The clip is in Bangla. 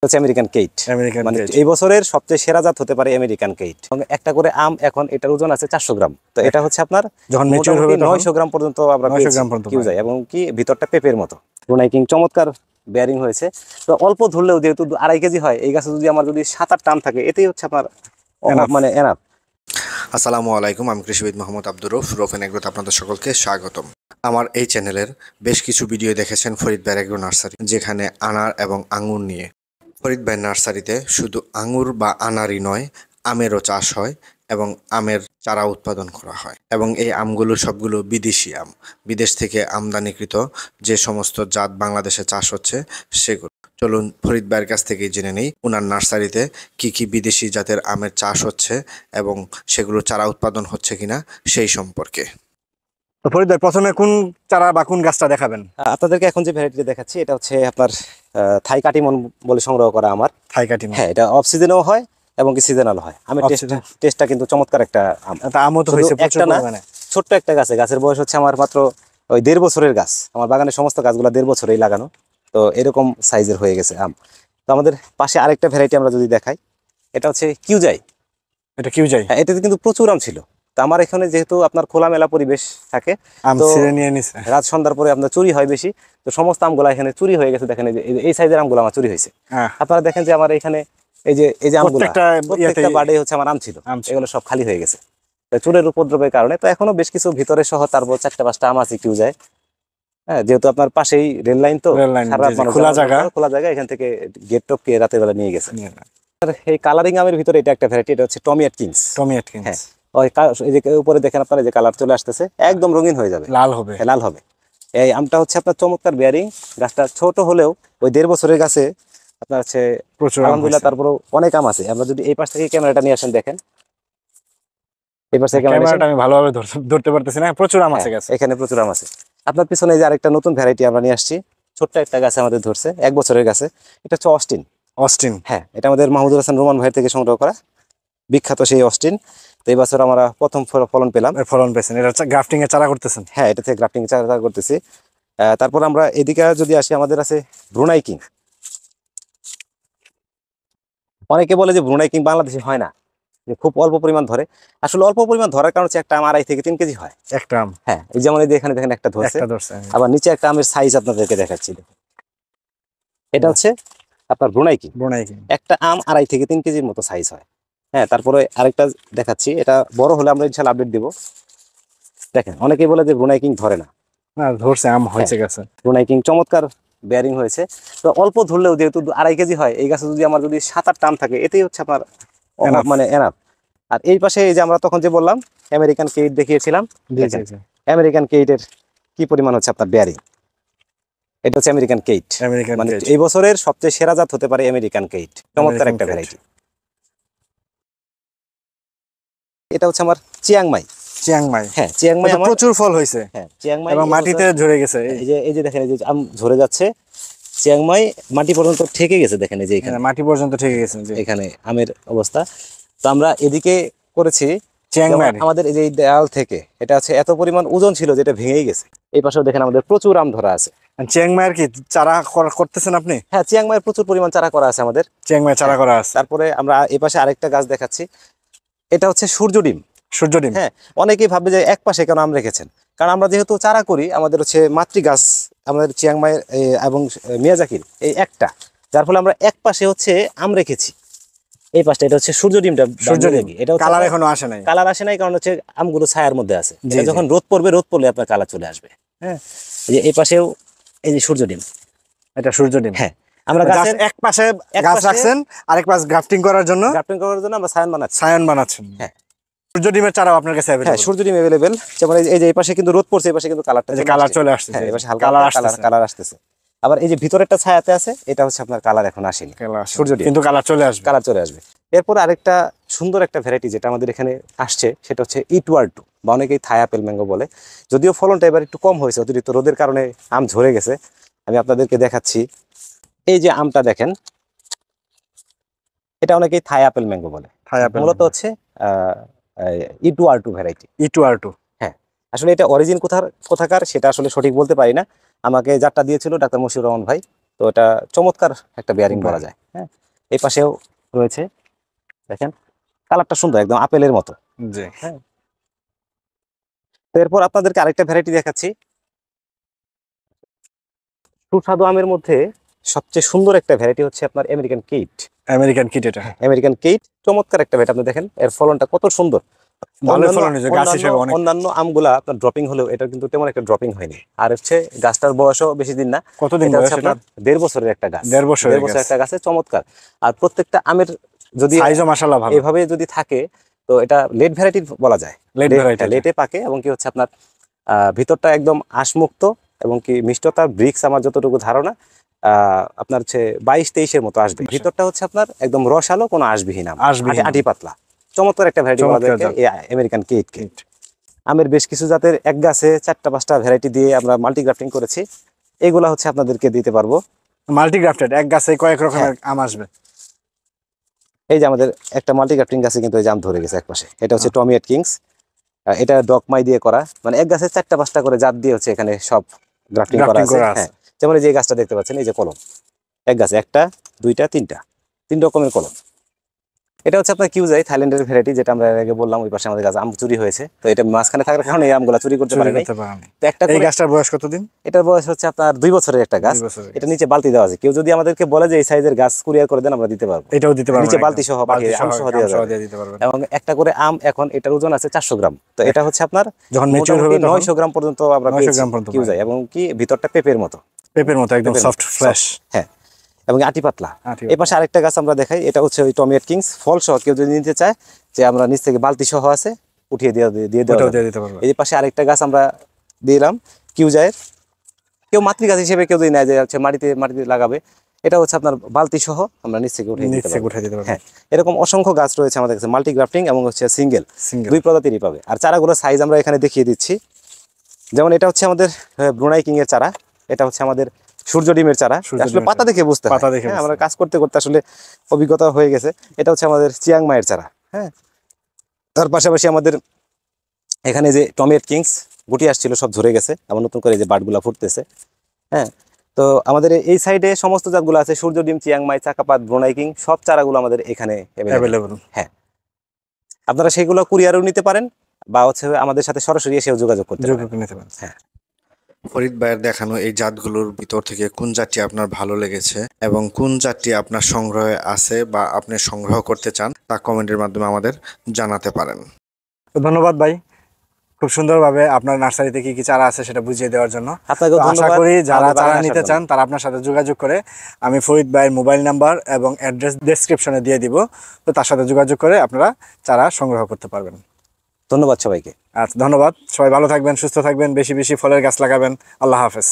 হচ্ছে আমেরিকান কেইট। মানে এই বছরের সবচেয়ে সেরা জাত হতে পারে আমেরিকান কেইট। একটা করে আম এখন এটার ওজন আছে 400 গ্রাম। তো এটা হচ্ছে আপনার যখন ম্যাচিউর হবে 900 গ্রাম পর্যন্ত আমরা কিউ যায়, এবং কি ভিতরটা পেঁপের মতো। ব্রুনাই কিং চমৎকার বেয়ারিং হয়েছে। তো অল্প ধরলেও যেহেতু 2.5 কেজি হয়, এই গাছে যদি আমার 7-8 আম থাকে, এতেই হচ্ছে আপনার মানে এনাফ। আসসালামু আলাইকুম, আমি কৃষিবিদ মোহাম্মদ আব্দুর রউফ। রৌফেন এগ্রোতে আপনাদের সকলকে স্বাগতম। আমার এই চ্যানেলের বেশ কিছু ভিডিও দেখেছেন ফরিদ ভাই এগ্রো নার্সারি, যেখানে আনার এবং আঙুর নিয়ে। ফরিদ ভাই নার্সারিতে শুধু আঙুর বা আনারই নয়, আমেরও চাষ হয় এবং আমের চারা উৎপাদন করা হয়, এবং এই আমগুলো সবগুলো বিদেশি আম। বিদেশ থেকে আমদানিকৃত যে সমস্ত জাত বাংলাদেশে চাষ হচ্ছে সেগুলো। চলুন ফরিদ ভাইয়ের কাছ থেকে জেনে নেই ওনার নার্সারিতে কি কি বিদেশি জাতের আমের চাষ হচ্ছে এবং সেগুলো চারা উৎপাদন হচ্ছে কিনা সেই সম্পর্কে। তো ফরিদ ভাই, প্রথমে কোন চারা বা কোন গাছটা দেখাবেন? আপনাদেরকে এখন যে ভ্যারাইটি দেখাচ্ছি, এটা হচ্ছে আপনার থাই কাটিমন বলে সংগ্রহ করা আমার। থাই কাটিমন, হ্যাঁ, এটা অফ সিজনেও হয় এবং কি সিজনাল হয়। আমের টেস্টটা কিন্তু চমৎকার একটা আম। আমও তো হয়েছে প্রচুর পরিমাণে। ছোট্ট একটা গাছের বয়স হচ্ছে আমার মাত্র ওই 1.5 বছরের গাছ। আমার বাগানের সমস্ত গাছগুলো 1.5 বছরেই লাগানো। তো এরকম সাইজের হয়ে গেছে আম। তো আমাদের পাশে আরেকটা ভ্যারাইটি আমরা যদি দেখাই, এটা হচ্ছে কিউজাই। এটা কিউজাই, হ্যাঁ, এটাতে কিন্তু প্রচুর আম ছিল। তো আমার এখানে যেহেতু আপনার খোলামেলা পরিবেশ থাকে, তো রাত সন্ধ্যার পরে আপনার চুরি হয় বেশি। তো সমস্ত আমগুলা এখানে চুরি হয়ে গেছে। দেখেন এই সাইজের আমগুলো আমার চুরি হয়েছে। আপনারা দেখেন যে আমার এখানে এই যে আমগুলো, প্রত্যেকটা বাড়ে হচ্ছে আমার আম ছিল, এগুলো সব খালি হয়ে গেছে চোরের উপদ্রবের কারণে। তো এখনো বেশ কিছু ভিতরে সহ তারপর 4-5টা আম আছে কিউ যায়। হ্যাঁ, যেহেতু আপনার পাশেই রেল লাইন, তো খোলা জায়গা, এখান থেকে গেট টপকে রাতের বেলা নিয়ে গেছে। এই কালারিং আমের ভিতরে এটা একটা ভ্যারাইটি, এটা হচ্ছে টমি অ্যাটকিন্স। হ্যাঁ, এই যে উপরে দেখেন আপনারা, যে কালার চলে আসতেছে, একদম রঙিন হয়ে যাবে, লাল হবে। এই আমটা হচ্ছে আপনার চমৎকার বেয়ারিং। গাছটা ছোট হলেও ওই 1.5 বছরের গাছে আপনার হচ্ছে আলহামদুলিল্লাহ তারপরেও অনেক আম আছে। আমরা যদি এই পাশ থেকে ক্যামেরাটা নিয়ে আসেন, দেখেন এই পাশ থেকে ক্যামেরাটা আমি ভালোভাবে ধরতে পারতেছি না, প্রচুর আম আছে গাছে। এখানে প্রচুর আম আছে। আপনার পিছনে যে আরেকটা নতুন ভ্যারাইটি আমরা নিয়ে আসছি, ছোট্ট একটা গাছে আমাদের ধরছে, 1 বছরের গাছে। এটা হচ্ছে অস্টিন। হ্যাঁ, এটা আমাদের মাহমুদুল হাসান রোমান ভাইয়ের থেকে সংগ্রহ করা, বিখ্যাত সেই অস্টিন। তো এই বছর আমরা প্রথম ফলন পেলাম। ফলন পেয়েছেন, এটা গ্রাফটিং এর চারা করতেছেন? হ্যাঁ, এটা থেকে গ্রাফটিং এর চারা করতেছি। তারপর আমরা এদিকে যদি আসি, আমাদের আছে ব্রুনাই কিং। অনেকে বলে যে ব্রুনাই কিং বাংলাদেশে হয় না, যে খুব অল্প পরিমাণ ধরে। আসলে অল্প পরিমাণ ধরার কারণ হচ্ছে একটা আম 2.5 থেকে 3 কেজি হয় একটা আম। হ্যাঁ, এই যেমন এই এখানে দেখেন একটা ধরছে। আবার নিচে একটা আমের সাইজ আপনাদেরকে দেখাচ্ছি। এটা হচ্ছে আপনার ব্রুনাই কিং। একটা আম 2.5 থেকে 3 কেজির মতো সাইজ হয়। হ্যাঁ, তারপরে আরেকটা দেখাচ্ছি, এটা বড় হলে আমরা ইনশাআল্লাহ আপডেট দিব। দেখেন, অনেকেই বলে যে ব্রুনাই কিং ধরে না, ধরছে, আম হয়েছে গাছে। ব্রুনাই কিং চমৎকার বেয়ারিং হয়েছে। তো অল্প ধরলেও যেহেতু 2.5 কেজি হয়, এই গাছে যদি আমার 7-8 আম থাকে, এতেই হচ্ছে আপনার মানে এনাফ। আর এই পাশে এই যে আমরা তখন যে বললাম আমেরিকান কেইট দেখিয়েছিলাম, আমেরিকান কেইটের কি পরিমাণ হচ্ছে আপনার বেয়ারিং। এটা হচ্ছে আমেরিকান কেইট। মানে এই বছরের সবচেয়ে সেরা জাত হতে পারে আমেরিকান কেইট। চমৎকার একটা ভ্যারাইটি। এটা হচ্ছে আমার চিয়াংমাই। হ্যাঁ, চিয়াংমাই আমার প্রচুর ফল হয়েছে। হ্যাঁ, চিয়াংমাই এবং মাটিতে ঝরে গেছে। এই যে দেখেন, এই যে আম ঝরে যাচ্ছে, চিয়াংমাই মাটি পর্যন্ত ঠেকে গেছে। দেখেন এই যে এখানে মাটি পর্যন্ত ঠেকে গেছে, এখানে আমের অবস্থা। তো আমরা এদিকে করেছি চিয়াংমাই, আমাদের এই যে দেয়াল থেকে এটা আছে এত পরিমাণ ওজন ছিল যেটা ভেঙেই গেছে। এই পাশেও দেখেন আমাদের প্রচুর আম ধরা আছে। চিয়াংমাইয়ের কি চারা করতেছেন আপনি? হ্যাঁ, চিয়াংমাইয়ের প্রচুর পরিমাণ চারা করা আছে আমাদের। চিয়াংমাইয়ের চারা করা আছে। তারপরে আমরা এই পাশে আরেকটা গাছ দেখাচ্ছি, এটা হচ্ছে সূর্য ডিম। হ্যাঁ, অনেকেই ভাববে যে এক পাশে কেন আম রেখেছেন, কারণ আমরা যেহেতু চারা করি, আমাদের হচ্ছে মাতৃ গাছ আমাদের চিয়াংমাইয়ের এবং মিয়াজাকির এই একটা, যার ফলে আমরা এক পাশে হচ্ছে আম রেখেছি। এই পাশটা এটা হচ্ছে সূর্য ডিমটা। এটা কালার এখনো আসে নাই, কারণ হচ্ছে আমগুলো ছায়ার মধ্যে আছে। যখন রোদ পড়লে আপনার কালার চলে আসবে। হ্যাঁ, এই পাশেও এই যে সূর্য ডিম, এটা সূর্য ডিম। হ্যাঁ, আমরা গাছের এক পাশে গাছ রাখছেন, আরেক পাশে গ্রাফটিং করার জন্য আমরা সায়ান বানাচ্ছি। হ্যাঁ, সূর্য ডিমের চারাও আপনার কাছে अवेलेबल? হ্যাঁ, সূর্য ডিম अवेलेबल। যেমন এই যে এই পাশে কিন্তু রোদ পড়ছে, এই পাশে কিন্তু কালার চলে আসছে। হ্যাঁ, এই পাশে হালকা কালার আসতেছে। আবার এই যে ভিতরেরটা ছায়াতে আছে, এটা হচ্ছে আপনার কালার এখন আসেনি, সূর্য ডিম, কিন্তু কালার চলে আসবে। এরপর আরেকটা সুন্দর একটা ভ্যারাইটি যেটা আমাদের এখানে আসছে, সেটা হচ্ছে E2R2 বা অনেকেই থাই আপেল ম্যাঙ্গো বলে। যদিও ফলনটা এবার একটু কম হয়েছে, অতিরিক্ত রোদের কারণে আম ঝরে গেছে। আমি আপনাদেরকে দেখাচ্ছি, এই যে আমটা দেখেন, এটা অনেকেই থাই আপেল ম্যাঙ্গো বলে। মূলত হচ্ছে E2R2 ভ্যারাইটি। হ্যাঁ, আসলে এটা অরিজিন কোথাকার সেটা আসলে সঠিক বলতে পারি না। আমাকে যারটা দিয়েছিল ডাক্তার মশিউর রহমান ভাই, তো এটা চমৎকার একটা বেয়ারিং বলা যায়। হ্যাঁ, এই পাশেও রয়েছে, দেখেন কালারটা সুন্দর, একদম আপেলের মতো। জি। হ্যাঁ, তো এরপর আপনাদেরকে আরেকটা ভ্যারাইটি দেখাচ্ছি। সুস্বাদু আমের মধ্যে সবচেয়ে সুন্দর একটা ভ্যারাইটি হচ্ছে আপনার আমেরিকান কেট। আমেরিকান কিট এটা। আমেরিকান কেট চমৎকার একটা ভ্যারাইটি, আপনি দেখেন এর ফলনটা কত সুন্দর। ভালো ফলন হয়েছে, গাছ হিসেবে অনেক। অন্যান্য আমগুলা আপনার ড্রপিং হলেও এটা কিন্তু তেমন একটা ড্রপিং হয়নি। আর হচ্ছে গাছটার বয়সও বেশি দিন না। কতদিন এটা বয়স হচ্ছে এটা? আপনার 1.5 বছরের একটা গাছ। 1.5 বছরের 1.5 বছরের একটা গাছে চমৎকার। আর প্রত্যেকটা আমের যদি সাইজও মাশাআল্লাহ ভালো। এভাবে যদি থাকে তো এটা লেট ভ্যারাইটি বলা যায়। লেট ভ্যারাইটি, লেটে পাকে এবং কি হচ্ছে আপনার ভিতরটা একদম আঁশমুক্ত এবং কি মিষ্টতা ব্রিক্স আমার যতটুকু ধারণা আপনার হচ্ছে 22-23-এর মতো আসবে। ভিতরটা হচ্ছে আপনার একদম রসালো, কোনো আঁশবিহীন আম, আটি পাতলা, চমৎকার একটা ভ্যারাইটি বলা যায় এই আমেরিকান কেট। আমের বেশ কিছু জাতের এক গাছে 4টা-5টা ভ্যারাইটি দিয়ে আমরা মাল্টি গ্রাফটিং করেছি। এগুলা হচ্ছে আপনাদেরকে দিতে পারবো। মাল্টি গ্রাফটেড এক গাছে কয়েক রকমের আম আসবে। এই যে আমাদের একটা মাল্টি গ্রাফটিং গাছে কিন্তু এই যে আম ধরে গেছে একপাশে, এটা হচ্ছে টমিয়েট কিংস। এটা ডকমাই দিয়ে করা, মানে এক গাছে 4টা-5টা করে জাত দিয়ে হচ্ছে এখানে সব গ্রাফটিং করা আছে। হ্যাঁ, যেমন এই যে গাছটা দেখতে পাচ্ছেন, এই যে কলম, এক গাছে 1টা 2টা 3টা 3 রকমের কলম। এটা হচ্ছে আপনার কিউজাই, থাইল্যান্ডের ভ্যারাইটি, যেটা আমরা আগে বললাম। ওই পাশে আমাদের গাছ আম চুরি হয়েছে, তো এটা মাঝখানে থাকার কারণে এই আমগুলা চুরি করতে পারেনি। তো একটা এই গাছটার বয়স কতদিন? এটার বয়স হচ্ছে আপনার 2 বছরের একটা গাছ। এটা নিচে বালতি দেওয়া আছে, কেউ যদি আমাদেরকে বলে যে এই সাইজের গাছ কুরিয়ার করে দেন, আমরা দিতে পারবো। এটাও দিতে পারবো, নিচে বালতি সহ আম সহ দিতে পারবো। এবং একটা করে আম এখন এটার ওজন আছে 400 গ্রাম। তো এটা হচ্ছে আপনার যখন ম্যাচিউর হবে 900 গ্রাম পর্যন্ত আমরা কিউজাই, এবং কি ভিতরটা পেঁপের মতো, একদম সফট ফ্রেশ। হ্যাঁ, এবং আটি পাতলা। এই পাশে আরেকটা গাছ আমরা দেখাই, এটা হচ্ছে ওই টমিয়েট কিংস, ফল সহ কেউ যদি নিতে চায়, যে আমরা নিচ থেকে বালতি সহ আছে উঠিয়ে দিয়ে দেওয়া যাবে। এই পাশে আরেকটা গাছ আমরা দিলাম কিউজায়ের, কেউ মাতৃগাছ হিসেবে কেউ যদি নেয়, যে হচ্ছে মাটিতে লাগাবে, এটা হচ্ছে আপনার বালতি সহ আমরা নিচ থেকে উঠিয়ে দিতে পারবো। হ্যাঁ, এরকম অসংখ্য গাছ রয়েছে আমাদের কাছে, মাল্টি গ্রাফটিং এবং হচ্ছে সিঙ্গেল, 2 প্রজাতিরই পাবে। আর চারাগুলোর সাইজ আমরা এখানে দেখিয়ে দিচ্ছি। যেমন এটা হচ্ছে আমাদের ব্রুনাই কিং এর চারা, এটা হচ্ছে আমাদের সূর্য ডিমের চারা। আসলে পাতা দেখে বুঝতে হয়, আমরা কাজ করতে করতে আসলে অভিজ্ঞতা হয়ে গেছে। এটা হচ্ছে আমাদের চিয়াং মায়ের চারা। হ্যাঁ, তার পাশাপাশি আমাদের এখানে যে টমিয়েট কিংস গুটি আসছিল, সব ঝরে গেছে, আবার নতুন করে যে বাটগুলা ফুটতেছে। হ্যাঁ, তো আমাদের এই সাইডে সমস্ত জাতগুলো আছে, সূর্য ডিম, চিয়াং মাই, চাকাপাত, ব্রুনাই কিং, সব চারাগুলো আমাদের এখানে অ্যাভেলেবল। হ্যাঁ, আপনারা সেগুলো কুরিয়ারও নিতে পারেন, বা হচ্ছে আমাদের সাথে সরাসরি এসেও যোগাযোগ করতে পারেন। হ্যাঁ, ফরিদ ভাইয়ের দেখানো এই জাতগুলোর ভিতর থেকে কোন জাতটি আপনার ভালো লেগেছে এবং কোন জাতটি আপনার সংগ্রহে আছে বা আপনি সংগ্রহ করতে চান, তা কমেন্টের মাধ্যমে আমাদের জানাতে পারেন। ধন্যবাদ ভাই, খুব সুন্দরভাবে আপনার নার্সারিতে কি কি চারা আছে সেটা বুঝিয়ে দেওয়ার জন্য। আশা করি যারা চারা নিতে চান তারা আপনার সাথে যোগাযোগ করে, আমি ফরিদ ভাইয়ের মোবাইল নাম্বার এবং অ্যাড্রেস ডেসক্রিপশনে দিয়ে দিব, তো তার সাথে যোগাযোগ করে আপনারা চারা সংগ্রহ করতে পারবেন। ধন্যবাদ সবাইকে। আচ্ছা, ধন্যবাদ। সবাই ভালো থাকবেন, সুস্থ থাকবেন, বেশি বেশি ফলের গাছ লাগাবেন। আল্লাহ হাফেজ।